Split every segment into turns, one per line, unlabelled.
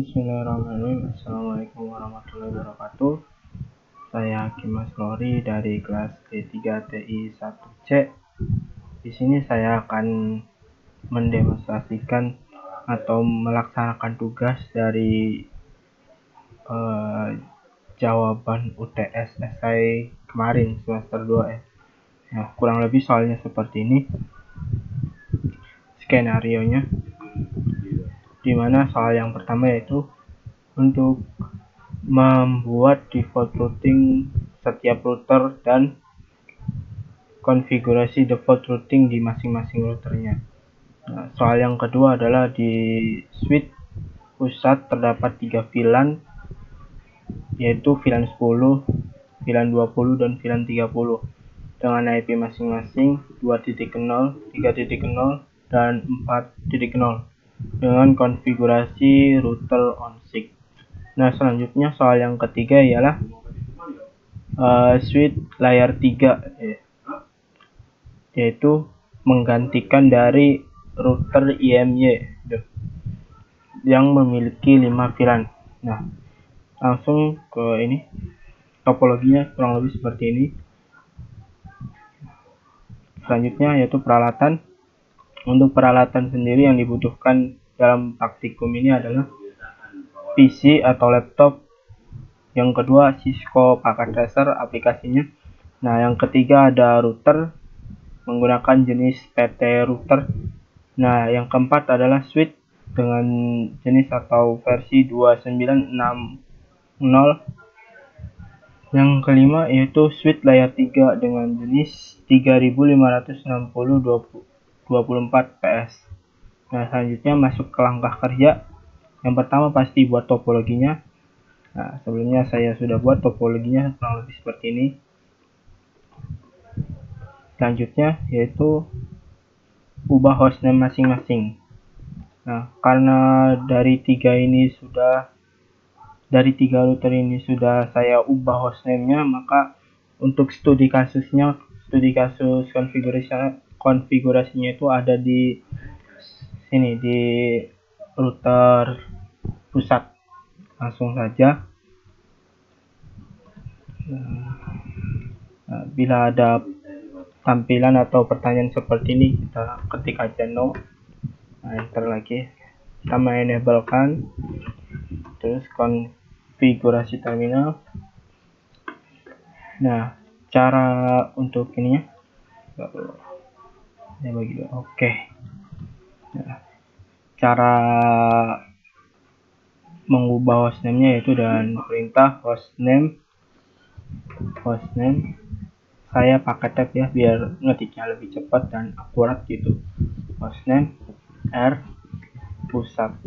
Bismillahirrahmanirrahim. Assalamualaikum warahmatullahi wabarakatuh. Saya Kimas Lori dari kelas D3 TI 1C. Di sini saya akan mendemonstrasikan atau melaksanakan tugas dari jawaban UTS esai kemarin semester 2 ya. Nah, kurang lebih soalnya seperti ini skenarionya, dimana soal yang pertama yaitu untuk membuat default routing setiap router dan konfigurasi default routing di masing-masing routernya. Nah, soal yang kedua adalah di switch pusat terdapat 3 VLAN, yaitu VLAN 10, VLAN 20, dan VLAN 30 dengan IP masing-masing 2.0, 3.0, dan 4.0 dengan konfigurasi router ONSIG. Nah, selanjutnya soal yang ketiga ialah switch layar 3, yaitu menggantikan dari router IMY yang memiliki 5 VLAN. Nah, langsung ke ini, topologinya kurang lebih seperti ini. Selanjutnya yaitu peralatan. Untuk peralatan sendiri yang dibutuhkan dalam praktikum ini adalah PC atau laptop. Yang kedua Cisco Packet Tracer aplikasinya. Nah, yang ketiga ada router menggunakan jenis PT router. Nah, yang keempat adalah switch dengan jenis atau versi 2960. Yang kelima yaitu switch layar 3 dengan jenis 3560/24 PS. Nah, selanjutnya masuk ke langkah kerja. Yang pertama pasti buat topologinya. Nah, sebelumnya saya sudah buat topologinya kurang lebih seperti ini. Selanjutnya yaitu ubah hostname masing-masing. Nah, karena dari tiga router ini sudah saya ubah hostname-nya, maka untuk studi kasus konfigurasinya itu ada di sini di router pusat. Langsung saja. Nah, bila ada tampilan atau pertanyaan seperti ini, kita ketik aja no. Nah, enter lagi. Kita menenablekan, terus konfigurasi terminal. Nah, cara untuk ininya ya begitu. Oke. Nah, cara mengubah hostname-nya yaitu dengan perintah hostname. Saya pakai tab ya biar ngetiknya lebih cepat dan akurat gitu. Hostname R pusat,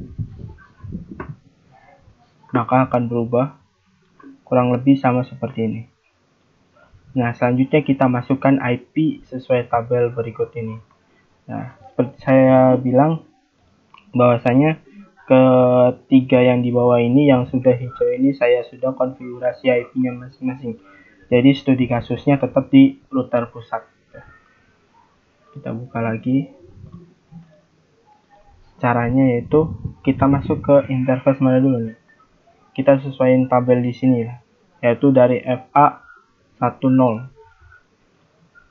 maka akan berubah kurang lebih sama seperti ini. Nah, selanjutnya kita masukkan IP sesuai tabel berikut ini. Nah, seperti saya bilang bahwasanya ketiga yang di bawah ini yang sudah hijau ini saya sudah konfigurasi IP-nya masing-masing. Jadi studi kasusnya tetap di router pusat. Kita buka lagi. Caranya yaitu kita masuk ke interface mana dulu nih. Kita sesuaiin tabel di sini ya, yaitu dari FA10.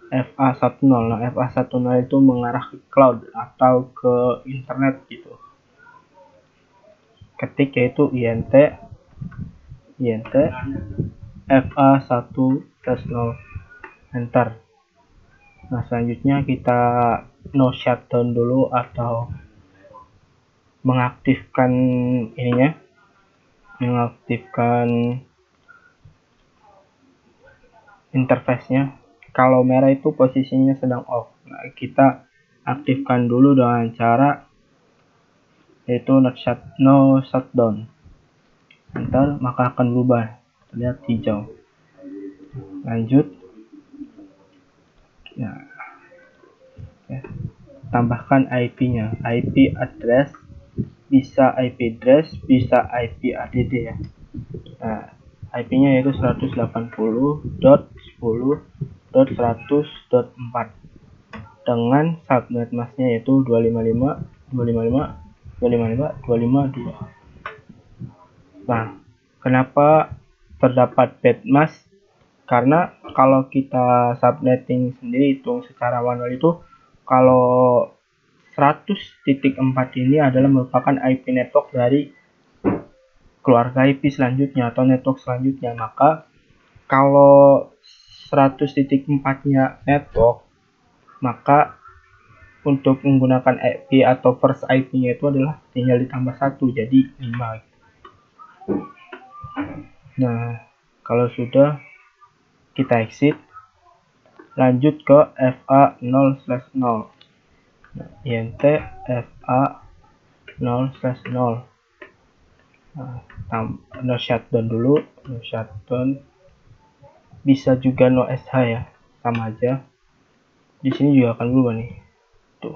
Nah, FA10 itu mengarah ke cloud atau ke internet gitu. Ketik yaitu int FA1/0, enter. Nah, selanjutnya kita no shutdown dulu atau mengaktifkan ininya, mengaktifkan interface-nya. Kalau merah itu posisinya sedang off. Nah, kita aktifkan dulu dengan cara yaitu no shutdown, enter, maka akan berubah, terlihat hijau. Lanjut. Nah, ya. Tambahkan IP-nya, IP address, bisa IP address, bisa IP add ya. Nah, IP-nya yaitu 180.10.100.4 dengan subnet masknya yaitu 255.255.255.252. Nah, kenapa terdapat bad mask? Karena kalau kita subnetting sendiri hitung secara manual itu, kalau 100.4 ini adalah merupakan IP network dari keluarga IP selanjutnya atau network selanjutnya. Maka kalau 100.4-nya network, maka untuk menggunakan IP atau first IP-nya itu adalah tinggal ditambah 1, jadi 5. Nah, kalau sudah, kita exit, lanjut ke FA0/0. INT FA0/0. No shutdown dulu, no shutdown. Bisa juga no SH ya, sama aja. Di sini juga akan berubah nih. Tuh.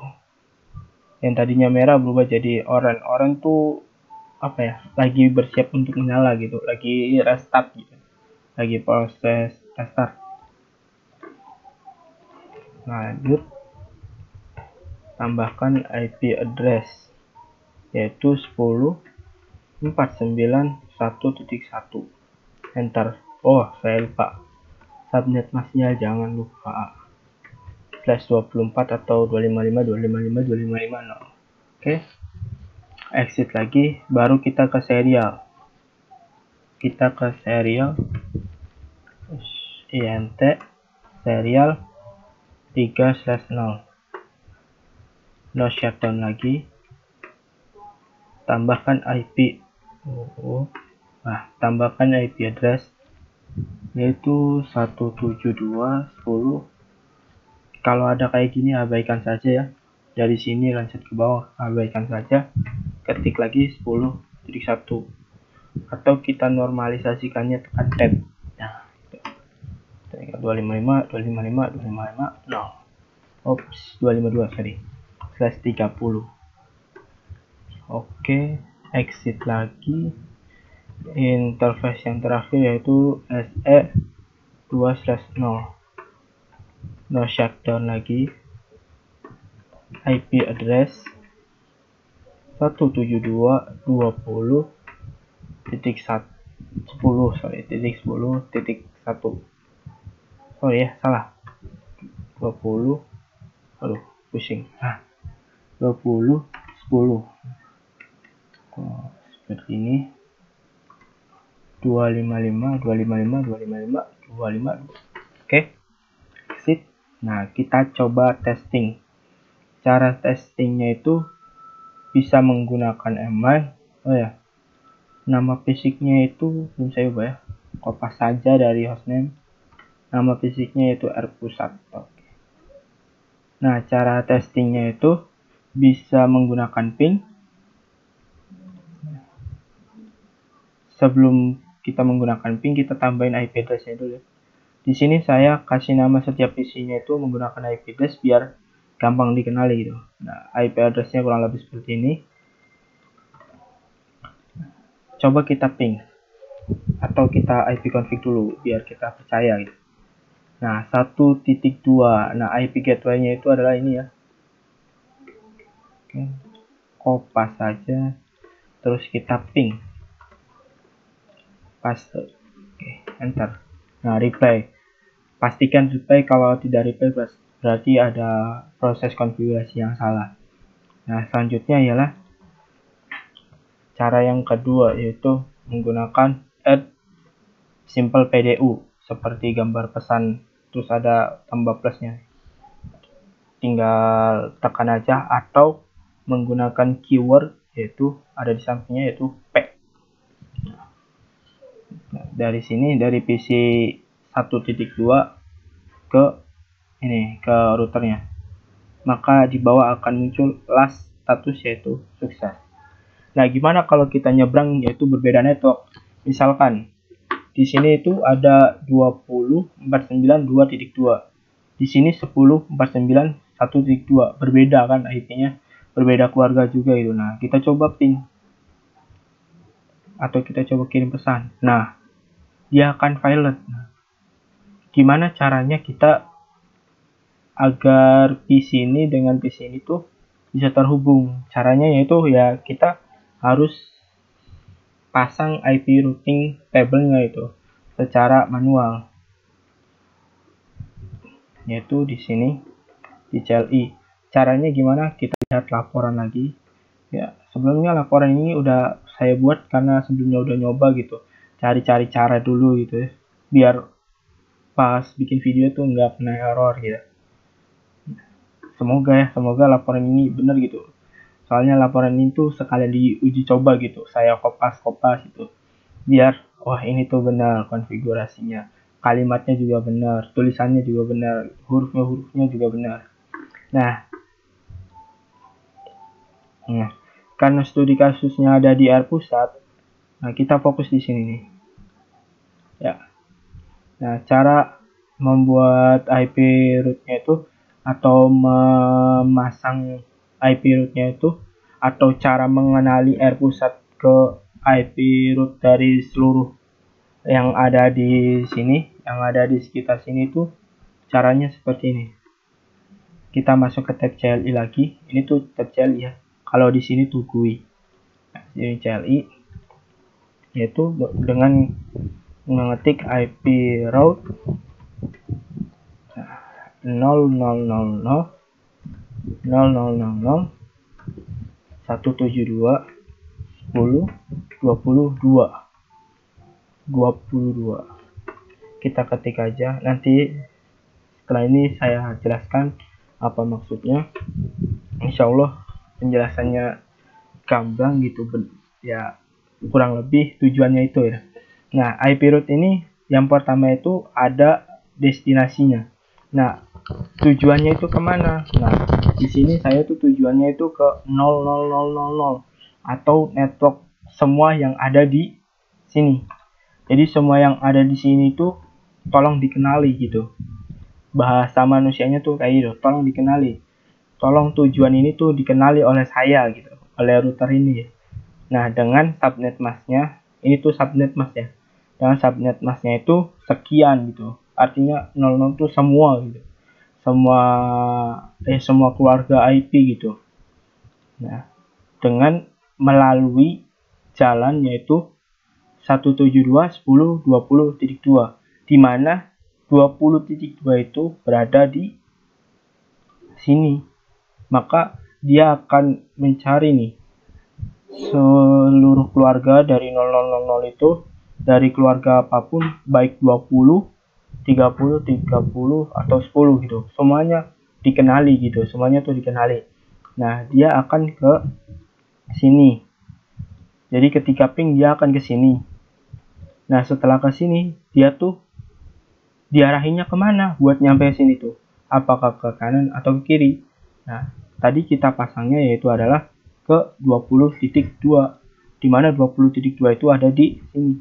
Yang tadinya merah berubah jadi oranye. Oranye tuh apa ya? Lagi bersiap untuk menyala gitu, lagi restart gitu. Lagi proses restart. Lanjut, tambahkan IP address yaitu 10.49.1.1. Enter. Oh, saya lupa. Subnet masknya jangan lupa. /24 atau 255.255.255.0. Oke. Exit lagi, baru kita ke serial. Kita ke serial. INT serial 3/0. No shutdown lagi. Tambahkan IP. Tambahkan IP address yaitu 172.10. Kalau ada kayak gini abaikan saja ya. Dari sini lanjut ke bawah, abaikan saja. Ketik lagi 10.1. Atau kita normalisasikannya tekan tab. Nah, 255, 255, 255, no. Ops, 252, sorry. /30. Oke, exit lagi. Interface yang terakhir yaitu SE2/0. No shutdown lagi. IP address 172.10.10.1. Sorry ya, salah. 20. Aduh, pusing. 20.10. Seperti ini. 255, 255, 255, 255. Oke. Exit. Nah, kita coba testing. Cara testingnya itu bisa menggunakan email. Oh ya, nama fisiknya itu belum saya ubah ya. Kopas saja dari hostname. Nama fisiknya itu R pusat. Oke. Nah, cara testingnya itu bisa menggunakan ping. Sebelum kita menggunakan ping, kita tambahin IP address-nya dulu ya. Di sini saya kasih nama setiap PC-nya itu menggunakan IP address biar gampang dikenali gitu. Nah, IP address-nya kurang lebih seperti ini. Coba kita ping atau kita IP config dulu biar kita percaya gitu. Nah, 1.2. Nah, IP gateway-nya itu adalah ini ya. Oke. Kopas saja. Terus kita ping. Paste. Oke, enter. Nah, reply. Pastikan reply, kalau tidak reply berarti ada proses konfigurasi yang salah. Nah, selanjutnya ialah cara yang kedua, yaitu menggunakan add simple PDU seperti gambar pesan terus ada tambah plusnya. Tinggal tekan aja atau menggunakan keyword yaitu ada di sampingnya yaitu P. Nah, dari sini dari PC 1.2 ke ini ke routernya, maka di bawah akan muncul last status yaitu sukses. Nah, gimana kalau kita nyebrang yaitu berbeda network? Misalkan di sini itu ada 20.49.2.2. Di sini 10.49.1.2. Berbeda kan IP-nya, berbeda keluarga juga itu. Nah, kita coba ping atau kita coba kirim pesan. Nah, dia akan violet. Nah, gimana caranya kita agar PC ini dengan PC ini tuh bisa terhubung? Caranya yaitu ya kita harus pasang IP routing table-nya itu secara manual, yaitu di sini di CLI. Caranya gimana? Kita lihat laporan lagi. Ya, sebelumnya laporan ini udah saya buat karena sebelumnya udah nyoba gitu, cari-cari cara dulu gitu ya, biar pas bikin video tuh nggak kena error gitu. Semoga laporan ini bener gitu. Soalnya laporan ini tuh sekalian diuji coba gitu, saya kopas gitu, biar wah ini tuh benar konfigurasinya, kalimatnya juga benar, tulisannya juga benar, hurufnya juga benar. Nah, karena studi kasusnya ada di R pusat, nah kita fokus di sini nih. Ya. Nah, cara membuat IP root-nya itu atau memasang IP root-nya itu atau cara mengenali R pusat ke IP root dari seluruh yang ada di sini, yang ada di sekitar sini itu caranya seperti ini. Kita masuk ke tab CLI lagi. Ini tuh tab CLI ya. Kalau di sini tuh GUI. Nah, ini CLI, yaitu dengan mengetik IP route 0000 172 10 22. Kita ketik aja, nanti setelah ini saya jelaskan apa maksudnya. Insya Allah penjelasannya gamblang gitu ya, kurang lebih tujuannya itu ya. Nah, IP route ini yang pertama itu ada destinasinya. Nah, tujuannya itu kemana? Nah, di sini saya tuh tujuannya itu ke 00000 atau network semua yang ada di sini. Jadi semua yang ada di sini tuh tolong dikenali gitu. Bahasa manusianya tuh kayak gitu, tolong dikenali. Tolong tujuan ini tuh dikenali oleh saya gitu, oleh router ini. Nah, dengan subnet masknya, ini tuh subnet mask ya. Dengan subnet masknya itu sekian gitu. Artinya 00 tuh semua gitu. Semua keluarga IP gitu. Nah, dengan melalui jalan yaitu 172.10.20.2, di mana 20.2 itu berada di sini. Maka dia akan mencari nih seluruh keluarga dari 0000 itu, dari keluarga apapun, baik 20, 30 atau 10 gitu, semuanya dikenali gitu, semuanya tuh dikenali. Nah, dia akan ke sini. Jadi ketika ping dia akan ke sini. Nah, setelah ke sini dia tuh diarahinnya kemana buat nyampe sini tuh, apakah ke kanan atau ke kiri. Nah, tadi kita pasangnya yaitu adalah ke 20.2, dimana 20.2 itu ada di sini.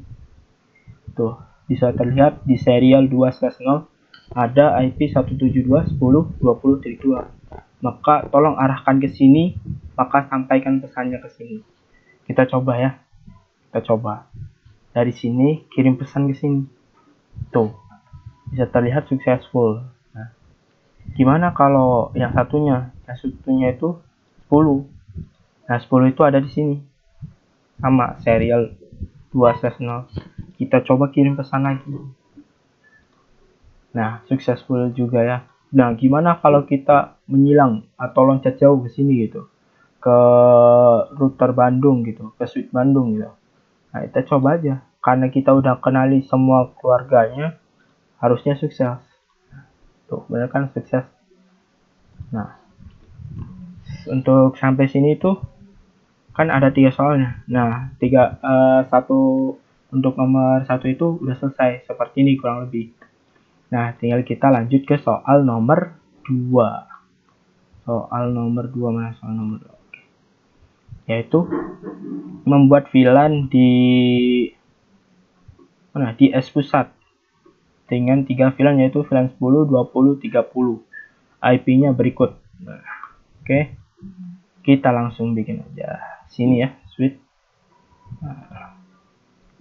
Tuh, bisa terlihat di serial 2/0 ada IP 172.10.20.2. Maka tolong arahkan ke sini, maka sampaikan pesannya ke sini. Kita coba ya. Kita coba. Dari sini kirim pesan ke sini. Tuh, bisa terlihat successful. Nah, gimana kalau yang satunya? Yang satunya itu 10. Nah, 10 itu ada di sini. Sama serial 2/0. Kita coba kirim pesan lagi. Nah, successful juga ya. Nah, gimana kalau kita menyilang atau loncat jauh ke sini gitu, ke router Bandung gitu, ke switch Bandung gitu. Nah, kita coba aja. Karena kita udah kenali semua keluarganya, harusnya sukses. Tuh, bener kan sukses. Nah, untuk sampai sini tuh kan ada 3 soalnya. Nah, satu untuk nomor 1 itu udah selesai seperti ini kurang lebih. Nah, tinggal kita lanjut ke soal nomor 2. Soal nomor 2 mana soal nomor 2? Oke. Yaitu membuat VLAN di S pusat dengan 3 VLAN, yaitu VLAN 10, 20, 30. IP-nya berikut. Nah, oke. Kita langsung bikin aja. Sini ya, switch. Nah,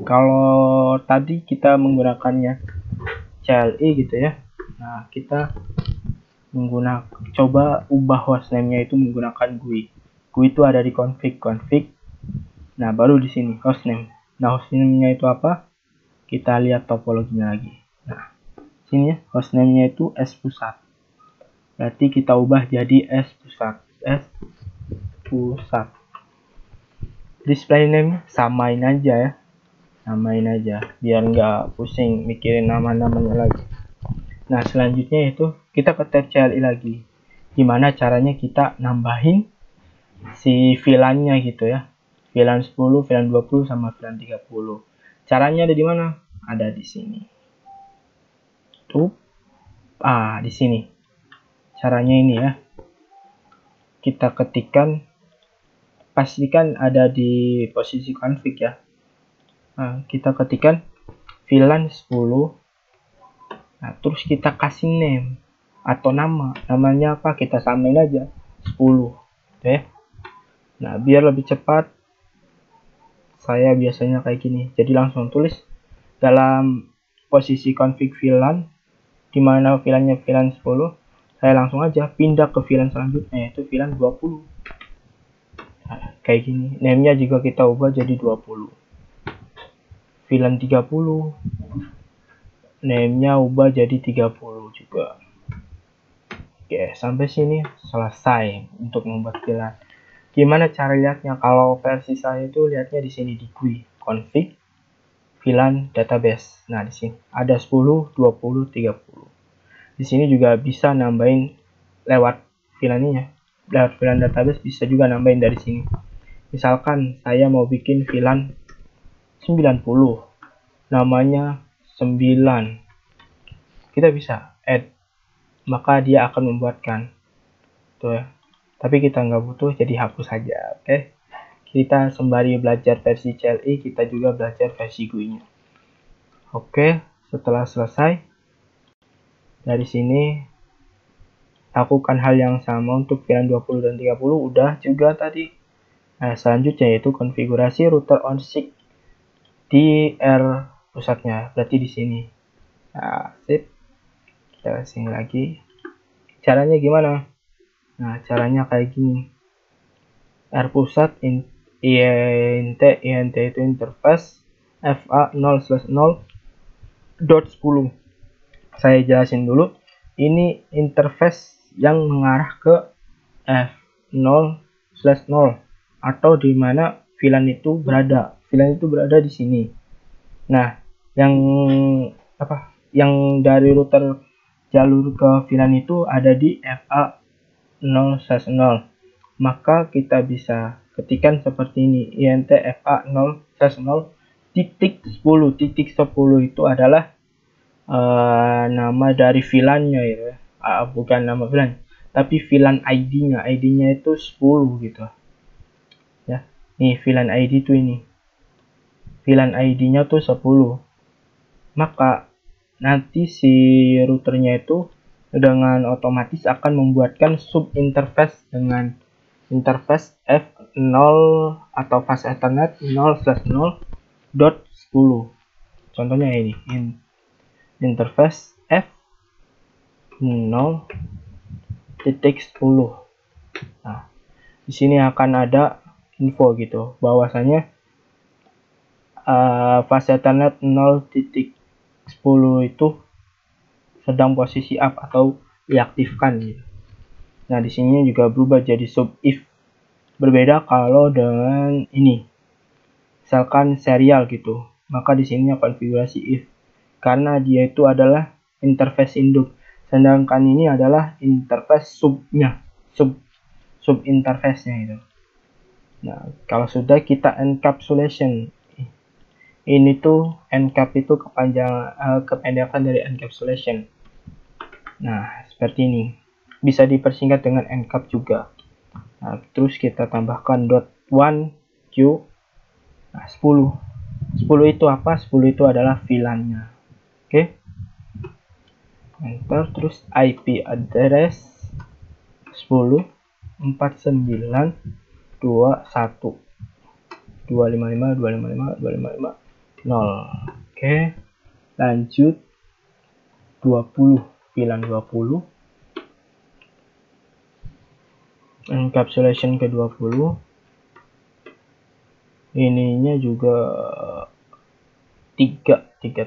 kalau tadi kita menggunakannya CLI gitu ya. Nah, kita coba ubah hostname-nya itu menggunakan GUI. GUI itu ada di config. Nah, baru di sini hostname. Nah, hostname-nya itu apa? Kita lihat topologinya lagi. Nah, sini ya, hostname-nya itu S pusat. Berarti kita ubah jadi S pusat. S pusat. Display name samain aja ya. Samain aja biar nggak pusing mikirin nama-namanya lagi. Nah, selanjutnya itu kita ke tab CLI lagi. Gimana caranya kita nambahin si VLAN-nya gitu ya. VLAN 10, VLAN 20 sama VLAN 30. Caranya ada di mana? Ada di sini. Tuh. Di sini. Caranya ini ya. Kita ketikkan, pastikan ada di posisi config ya. Nah, kita ketikkan VLAN 10. Nah, terus kita kasih name atau nama. Namanya apa? Kita samain aja 10. Oke. Nah, biar lebih cepat saya biasanya kayak gini. Jadi langsung tulis dalam posisi config VLAN di mana VLAN-nya VLAN 10. Saya langsung aja pindah ke VLAN selanjutnya yaitu VLAN 20. Nah, kayak gini. Name-nya juga kita ubah jadi 20. VLAN 30. Name-nya ubah jadi 30 juga. Oke, sampai sini selesai untuk membuat VLAN. Gimana cara lihatnya? Kalau versi saya itu lihatnya di sini di GUI, config VLAN database. Nah, di sini ada 10, 20, 30. Di sini juga bisa nambahin lewat VLAN-nya. Lewat VLAN database bisa juga nambahin dari sini. Misalkan saya mau bikin VLAN 90, namanya 9. Kita bisa add, maka dia akan membuatkan. Tuh ya. Tapi kita nggak butuh, jadi hapus saja. Oke. Kita sembari belajar versi CLI, kita juga belajar versi GUI-nya. Oke, setelah selesai, dari sini lakukan hal yang sama untuk VLAN 20 dan 30 udah juga tadi. Nah, selanjutnya yaitu konfigurasi router on-SIG di R pusatnya, berarti di sini. Nah, sip. Kita sini lagi. Caranya gimana? Nah, caranya kayak gini. R pusat int itu interface fa0/0.10. Saya jelasin dulu. Ini interface yang mengarah ke f0/0 atau di mana VLAN itu berada. VLAN itu berada di sini. Nah, yang Yang dari router jalur ke VLAN itu ada di fa0/0. Maka kita bisa ketikkan seperti ini, int fa0/0 titik 10. Titik 10 itu adalah nama dari VLAN-nya ya. Bukan nama VLAN, tapi VLAN ID-nya. ID-nya itu 10 gitu. Ya. Nih VLAN ID tuh ini. VLAN ID-nya tuh 10. Maka nanti si routernya itu dengan otomatis akan membuatkan sub interface dengan interface F0 atau fast ethernet 0/0.10. Contohnya ini, interface F0.10. Nah, di sini akan ada info gitu bahwasanya fast ethernet 0.10 itu sedang posisi up atau diaktifkan gitu. Nah, di sini juga berubah jadi sub if. Berbeda kalau dengan ini. Misalkan serial gitu. Maka di sini konfigurasi if. Karena dia itu adalah interface induk. Sedangkan ini adalah interface subnya. Sub interface-nya itu. Nah, kalau sudah kita encapsulation. Ini tuh encap itu kependekan dari encapsulation. Nah, seperti ini. Bisa dipersingkat dengan encap juga. Nah, terus kita tambahkan .1q. Nah, 10. 10 itu apa? 10 itu adalah VLAN-nya. Oke. Enter, terus IP address 10 49 21 255 255 255 0. Oke. Lanjut 20, VLAN 20. Encapsulation ke 20. Ininya juga 3.1.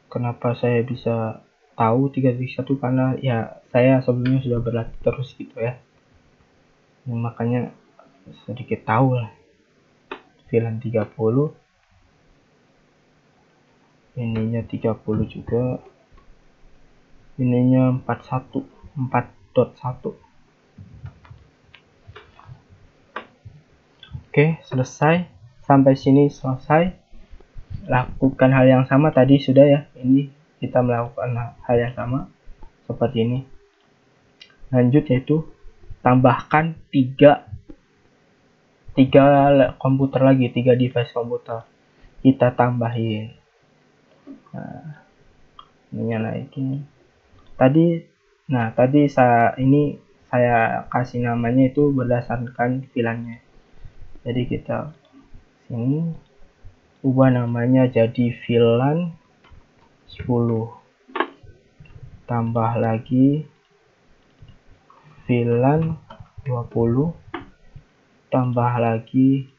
Kenapa saya bisa tahu 3.1? Karena ya saya sebelumnya sudah berlatih terus gitu ya. Makanya sedikit tahu lah. VLAN 30, ininya 30 juga, ininya 4.1. Oke, selesai. Sampai sini selesai. Lakukan hal yang sama tadi sudah ya. Ini kita melakukan hal yang sama seperti ini. Lanjut yaitu tambahkan 3 komputer lagi, 3 device komputer. Kita tambahin. Nah, ini naikin. Tadi saya kasih namanya itu berdasarkan VLAN-nya. Jadi kita sini ubah namanya jadi VLAN 10. Tambah lagi VLAN 20. Tambah lagi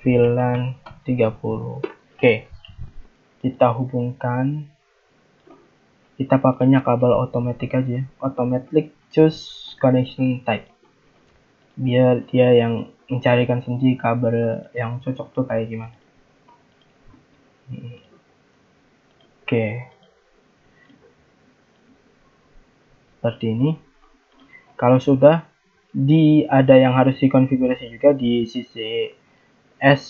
VLAN 30. Oke. Kita hubungkan. Kita pakainya kabel otomatis aja. Automatic choose connection type. Biar dia yang mencarikan sendiri kabel yang cocok tuh kayak gimana. Oke. Seperti ini. Kalau sudah ada yang harus dikonfigurasi juga di sisi S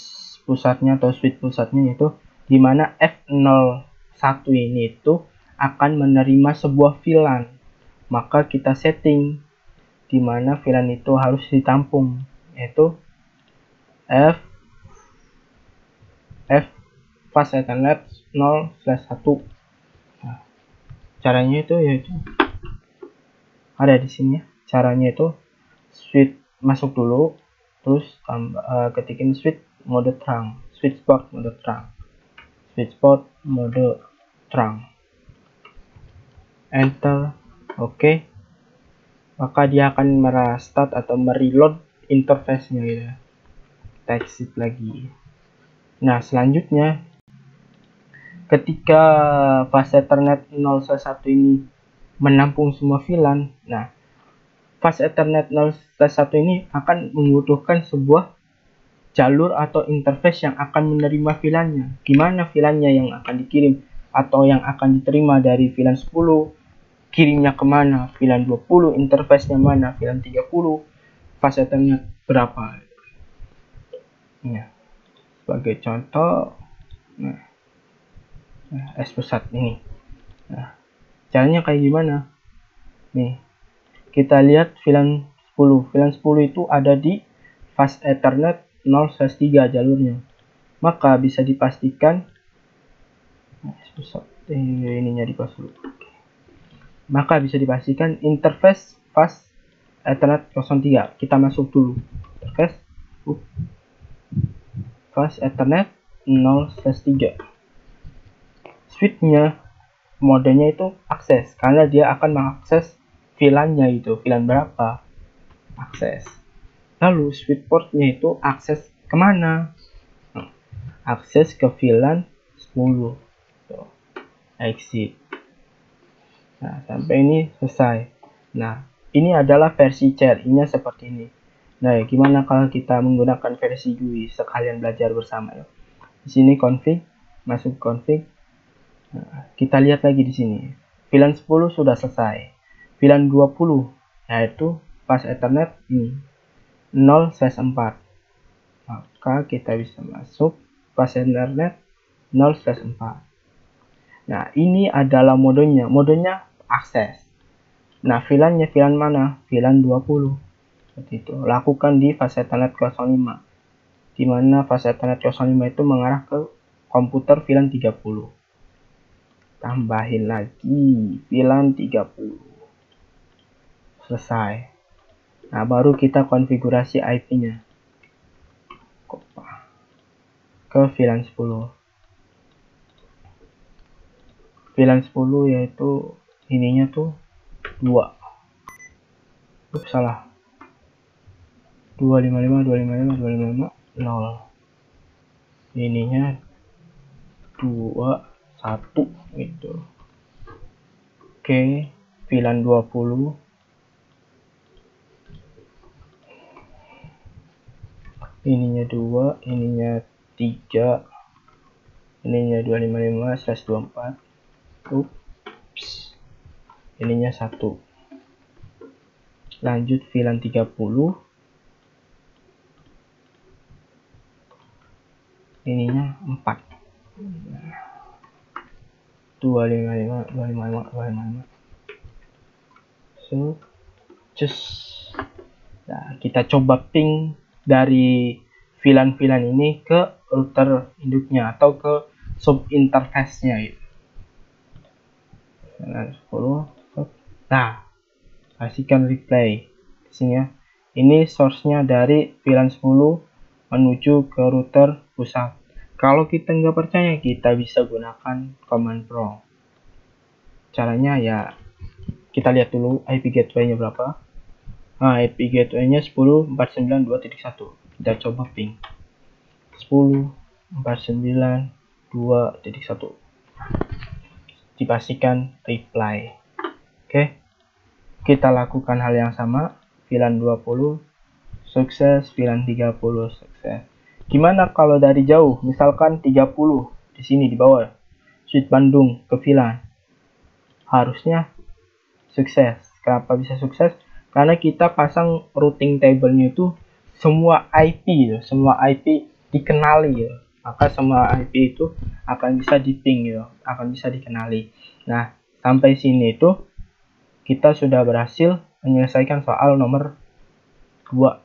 pusatnya atau switch pusatnya, itu dimana F01 ini itu akan menerima sebuah VLAN. Maka kita setting dimana VLAN itu harus ditampung, yaitu F fast ethernet 0/1. Nah, caranya itu yaitu ada di sini ya. Caranya itu switch masuk dulu, terus ketikin switch mode terang, switchboard mode terang, enter. Oke. Maka dia akan merestart atau mereload interface-nya gitu. Kita exit lagi. Nah, selanjutnya ketika fast ethernet 0/1 ini menampung semua VLAN, nah fast ethernet 0/1 ini akan membutuhkan sebuah jalur atau interface yang akan menerima VLAN-nya. Gimana VLAN-nya yang akan dikirim atau yang akan diterima dari VLAN 10, kirimnya kemana, VLAN 20, interface-nya mana, VLAN 30, fast ethernet berapa. Nah, sebagai contoh, S pusat ini. Nah, caranya kayak gimana? Nih, kita lihat VLAN 10. VLAN 10 itu ada di fast ethernet 0/3 jalurnya. Maka bisa dipastikan ininya di pause dulu. Maka bisa dipastikan interface fast ethernet 03. Kita masuk dulu. Interface fast ethernet 0/3. Switch-nya modenya itu akses, karena dia akan mengakses VLAN-nya itu. VLAN berapa? Akses. Lalu switch port-nya itu akses kemana? Akses ke VLAN 10. Tuh. Exit. Nah, sampai ini selesai. Nah, ini adalah versi CLI-nya seperti ini. Nah, gimana kalau kita menggunakan versi GUI? Sekalian belajar bersama ya. Di sini config, masuk config. Nah, kita lihat lagi di sini. VLAN 10 sudah selesai. VLAN 20 yaitu fast ethernet ini 0/4. Maka kita bisa masuk fast ethernet 0/4. Nah, ini adalah modenya. Modenya akses. Nah, VLAN-nya VLAN mana? VLAN 20. Seperti itu. Lakukan di fast ethernet 05. Di mana fast ethernet 05 itu mengarah ke komputer VLAN 30. Tambahin lagi VLAN 30. Selesai. Nah, baru kita konfigurasi IP-nya. Ke VLAN 10. VLAN 10 yaitu ininya tuh 2. Salah. 255 0. Ininya 21 gitu. Oke, VLAN 20. Ininya 2, ininya 3. Ininya 255/24. Ups. Ininya 1. Lanjut VLAN 30. Ininya 4. 255. So, nah, kita coba ping dari VLAN-VLAN ini ke router induknya atau ke sub interface-nya gitu. Nah, kasihkan replay sini ya. Ini source-nya dari VLAN 10 menuju ke router pusat. Kalau kita nggak percaya, kita bisa gunakan command prompt. Caranya ya, kita lihat dulu IP gateway-nya berapa. Nah, IP gateway-nya 10.49.2.1. Kita coba ping 10.49.2.1. Dipastikan reply. Oke. Kita lakukan hal yang sama. VLAN 20 sukses, VLAN 30 sukses. Gimana kalau dari jauh, misalkan 30 di sini di bawah, switch Bandung ke VLAN, harusnya sukses. Kenapa bisa sukses? Karena kita pasang routing table-nya itu semua IP ya, semua IP dikenali ya. Maka semua IP itu akan bisa di-ping ya, akan bisa dikenali. Nah, sampai sini itu kita sudah berhasil menyelesaikan soal nomor 2.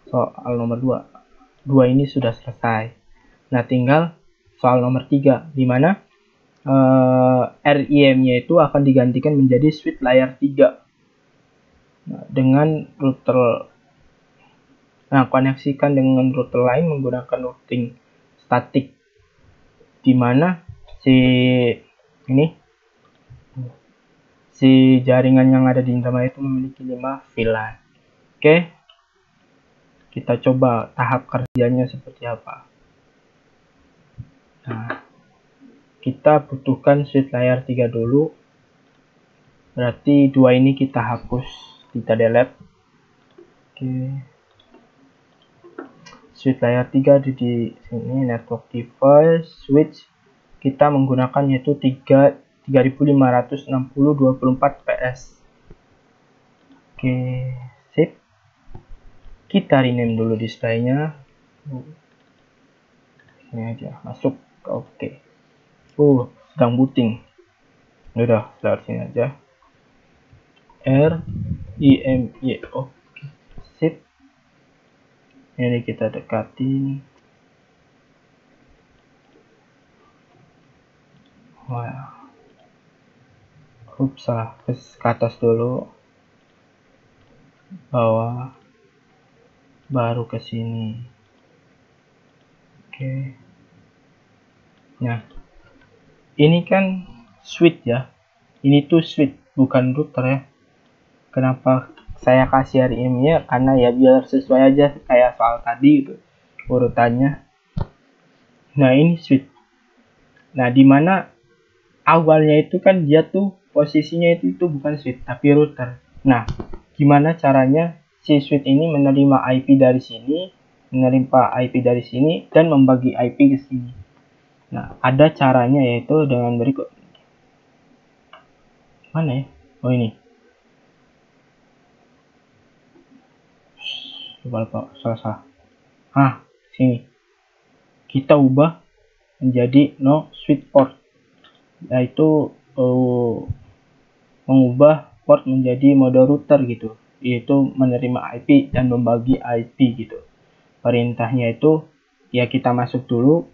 Soal nomor 2. 2 ini sudah selesai. Nah, tinggal soal nomor 3 di mana RIM-nya itu akan digantikan menjadi switch layer 3. Nah, dengan router, koneksikan dengan router lain menggunakan routing statik, di mana si jaringan yang ada di internet itu memiliki 5 VLAN. Oke, kita coba tahap kerjanya seperti apa. Nah, kita butuhkan switch layer 3 dulu. Berarti 2 ini kita hapus, kita delete. Oke. Switch layer 3 di sini, network device switch kita menggunakan yaitu 3560/24 PS. Oke, sip. Kita rename dulu displaynya. Ini aja, masuk. Oke. Sedang booting. Udah, lewat sini aja. RIMY. Oke, sip. Ini kita dekatin. Wah. Salah. Ke atas dulu. Bawah. Baru ke sini. Oke. Nah, ini kan switch ya. Ini tuh switch, bukan router ya. Kenapa saya kasih RIM-nya? Karena ya biar sesuai aja kayak soal tadi gitu, urutannya. Nah, ini switch. Nah, dimana awalnya itu kan dia tuh posisinya itu bukan switch tapi router. Nah, gimana caranya si switch ini menerima IP dari sini, menerima IP dari sini, dan membagi IP ke sini. Nah, ada caranya yaitu dengan berikut. Mana ya? Oh, ini. Coba salah. Sini. Kita ubah menjadi no switch port. Yaitu mengubah port menjadi mode router gitu, yaitu menerima IP dan membagi IP gitu. Perintahnya itu ya kita masuk dulu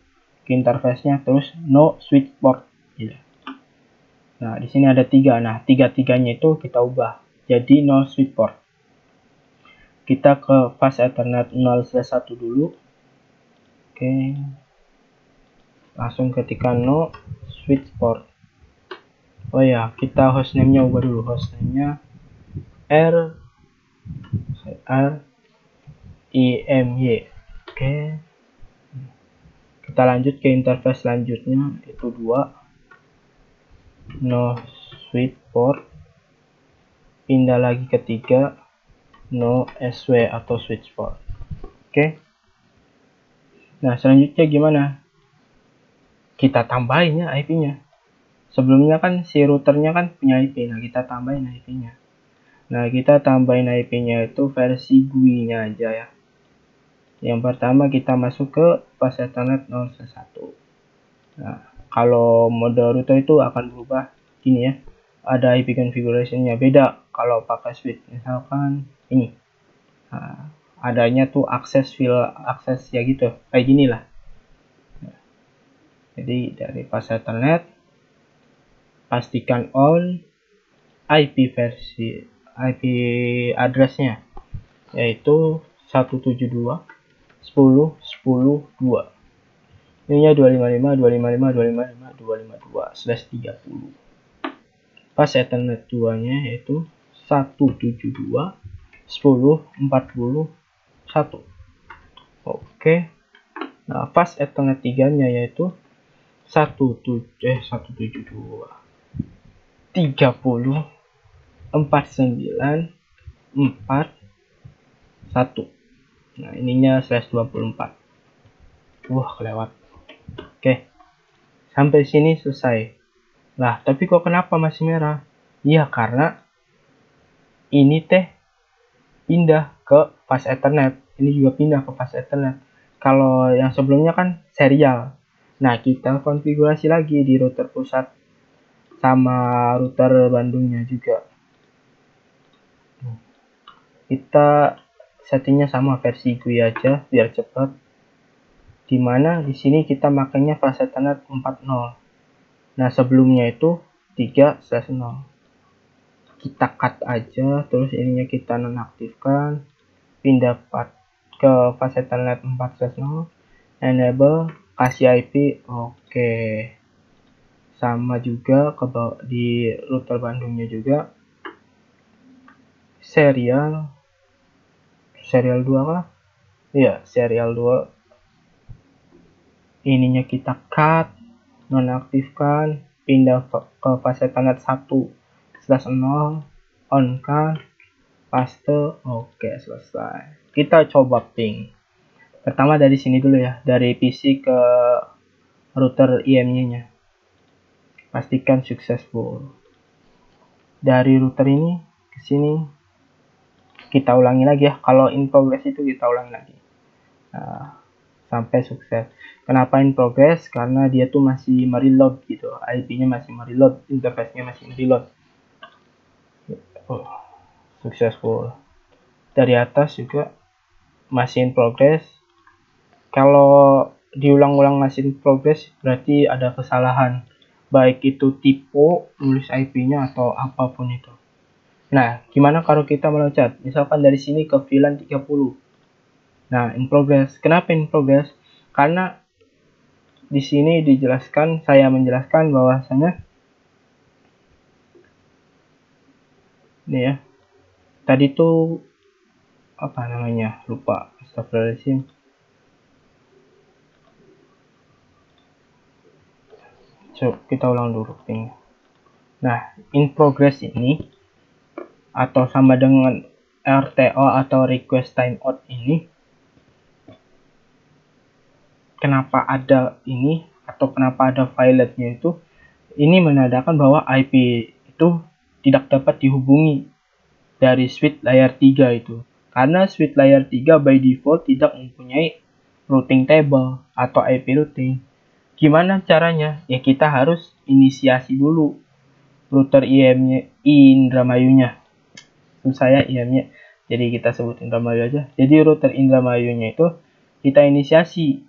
ke interface-nya, terus no switch port gitu. Nah, di sini ada 3. Nah, tiga-tiganya itu kita ubah jadi no switch port. Kita ke fast ethernet 0/1 dulu. Oke. Langsung ketikkan no switch port. Oh ya, kita hostname-nya ubah dulu. Hostname-nya RIMY. Oke, kita lanjut ke interface selanjutnya, itu 2 no switch port. Pindah lagi ke 3 no SW atau switch port. Oke, nah selanjutnya gimana? Kita tambahin ya IP-nya. Sebelumnya kan si routernya kan punya IP, nah kita tambahin IP-nya. Nah, kita tambahin IP-nya itu versi GUI-nya aja ya. Yang pertama kita masuk ke pas Ethernet 011. Nah, kalau mode router itu akan berubah gini ya. Ada IP configuration-nya beda kalau pakai switch. Misalkan ini. Nah, adanya tuh akses ya gitu. Kayak gini lah. Jadi dari pas Ethernet pastikan on IP address-nya yaitu 172.10.10.2. Ininya 255.255.255.252/30. Pas Ethernet 2-nya yaitu 172.10.40.1. Oke. Nah, pas Ethernet 3-nya yaitu 30.49.41. Nah, ininya /24. Wah, kelewat. Oke. Sampai sini selesai. Lah, tapi kok kenapa masih merah? Iya, karena ini pindah ke pas Ethernet. Ini juga pindah ke pas Ethernet. Kalau yang sebelumnya kan serial. Nah, kita konfigurasi lagi di router pusat sama router Bandungnya juga. Kita settingnya sama versi GUI aja biar cepat. Dimana di sini kita makainya pas Ethernet 4.0. Nah, sebelumnya itu 3/0. Kita cut aja, terus ininya kita nonaktifkan, pindah ke pas Ethernet 4/0, enable, kasih IP, oke. Sama juga di router Bandungnya juga serial 2 kah? Iya, serial 2. Ininya kita cut, nonaktifkan, pindah ke pas Ethernet 1/0, on kan, paste, oke, selesai. Kita coba ping. Pertama dari sini dulu ya, dari PC ke router IMEI-nya. Pastikan successful. Dari router ini ke sini kita ulangi lagi ya. Kalau in progress itu kita ulangi lagi. Nah, sampai sukses. Kenapa in progress? Karena dia tuh masih mereload gitu. IP-nya masih mereload, interface-nya masih mereload. Oh, successful. Dari atas juga masih in progress. Kalau diulang-ulang masih in progress berarti ada kesalahan. Baik itu tipe nulis IP-nya atau apapun itu. Nah, gimana kalau kita meloncat? Misalkan dari sini ke VLAN 30. Nah, in progress. Kenapa in progress? Karena di sini dijelaskan, saya menjelaskan bahwasanya ini ya. Tadi tuh apa namanya? Lupa. Astagfirullahaladzim. So, kita ulang dulu ping. Nah, in progress ini atau sama dengan RTO atau request timeout ini, kenapa ada ini atau kenapa ada violetnya itu, ini menandakan bahwa IP itu tidak dapat dihubungi dari switch layer 3 itu, karena switch layer 3 by default tidak mempunyai routing table atau IP routing. Gimana caranya? Ya kita harus inisiasi dulu router IM-nya, Indramayunya. Saya IM-nya, jadi kita sebut Indramayu aja. Jadi router Indramayunya itu kita inisiasi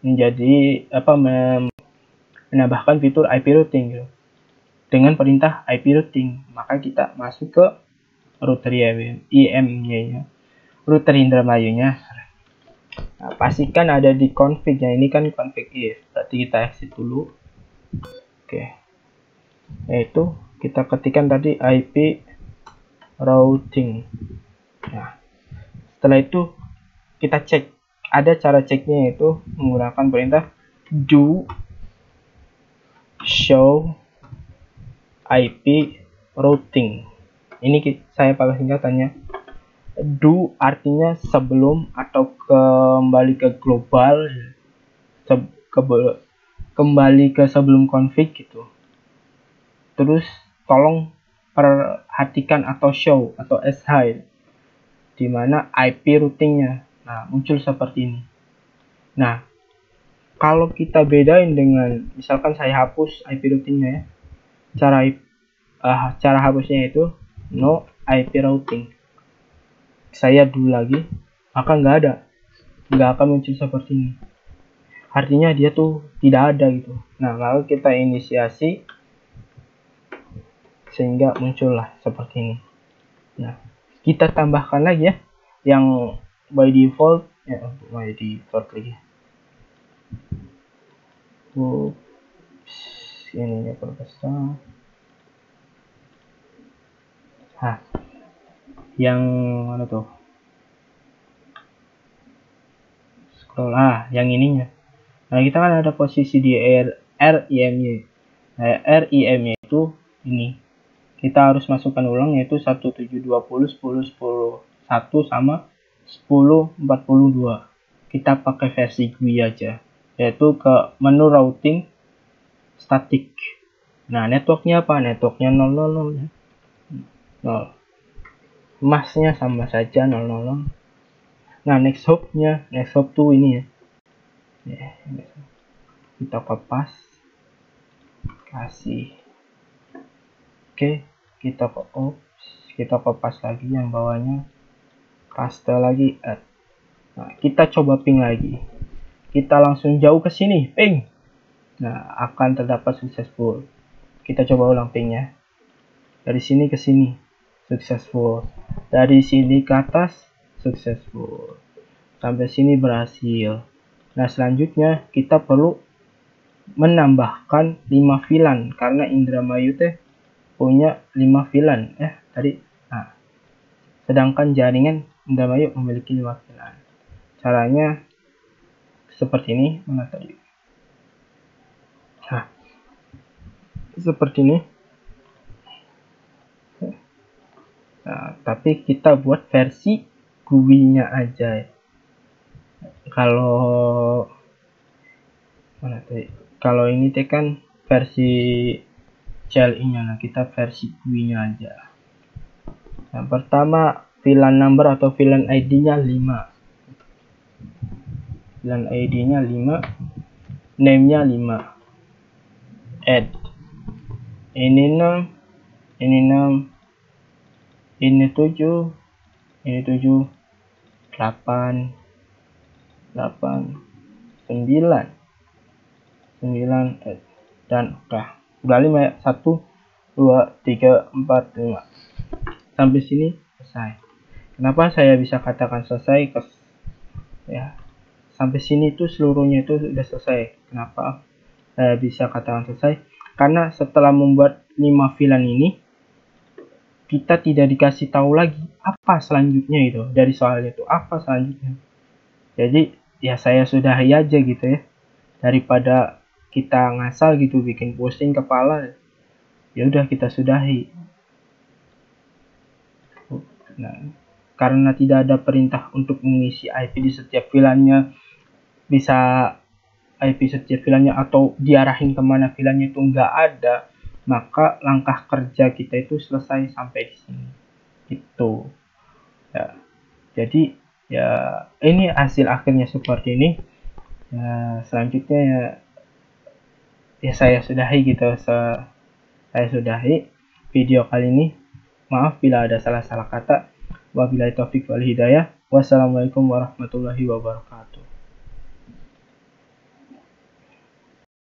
menjadi menambahkan fitur IP routing gitu. Dengan perintah IP routing, maka kita masuk ke router IM-nya, router Indramayunya. Nah, pastikan ada di config-nya. Ini kan config if, berarti kita exit dulu. Oke, yaitu kita ketikkan tadi IP routing. Nah, Setelah itu kita cek. Ada cara ceknya, yaitu menggunakan perintah do show IP routing. Ini saya pakai singkatannya. Do artinya sebelum atau kembali ke global, kembali ke sebelum config gitu. Terus tolong perhatikan atau show atau sh di mana IP routingnya. Nah, muncul seperti ini. Nah, kalau kita bedain dengan misalkan saya hapus IP routingnya ya. Cara hapusnya itu no IP routing. Saya do lagi, maka nggak akan muncul seperti ini. Artinya dia tuh tidak ada gitu. Nah, lalu kita inisiasi sehingga muncullah seperti ini. Nah, kita tambahkan lagi ya yang by default lagi. Ininya perbesar. Yang mana tuh? Scroll yang ininya. Nah, kita kan ada posisi di RIM-nya. Nah, RIM-nya itu ini. Kita harus masukkan ulang, yaitu 1720.10.10.1 sama 10.42. Kita pakai versi GUI aja, yaitu ke menu routing static. Nah, networknya apa? Networknya 000 ya. 0. Masnya sama saja 000. Nah, next hop tuh ini ya. Kita kopas, kasih. Oke, kita kopas lagi yang bawahnya, paste lagi, add. Nah, kita coba ping lagi. Kita langsung jauh ke sini, ping. Nah, akan terdapat successful. Kita coba ulang pingnya. Dari sini ke sini, successful. Dari sini ke atas, successful. Sampai sini berhasil. Nah, selanjutnya kita perlu menambahkan 5 VLAN karena Indramayu teh punya 5 VLAN tadi. Nah, sedangkan jaringan Indramayu memiliki 5 VLAN. Caranya seperti ini. Mana tadi? Nah, seperti ini. Nah, tapi kita buat versi GUI-nya aja. Kalau mana tadi? Kalau ini teh kan versi CLI-nya. Nah, kita versi GUI-nya aja. Yang pertama, VLAN number atau VLAN ID-nya 5. VLAN ID-nya 5, name-nya 5. Add. Ini 6, ini 6, ini 7, ini 7, 8, 9, dan udah 5 ya. 1, 2, 3, 4, 5. Sampai sini selesai. Kenapa saya bisa katakan selesai? Ya, sampai sini tuh seluruhnya itu sudah selesai. Kenapa saya bisa katakan selesai? Karena setelah membuat 5 VLAN ini, kita tidak dikasih tahu lagi apa selanjutnya itu. Dari soalnya itu apa selanjutnya. Jadi ya saya sudahi aja gitu ya. Daripada kita ngasal gitu bikin pusing kepala. Ya udah kita sudahi. Nah, karena tidak ada perintah untuk mengisi IP di setiap VLAN-nya, bisa IP setiap VLAN-nya atau diarahin kemana VLAN-nya itu nggak ada, maka langkah kerja kita itu selesai sampai di sini. Itu ya. Jadi ya ini hasil akhirnya seperti ini. Ya, selanjutnya ya saya sudahi gitu. Saya sudahi video kali ini. Maaf bila ada salah-salah kata. Wabillahi taufiq wal hidayah. Wassalamualaikum warahmatullahi wabarakatuh.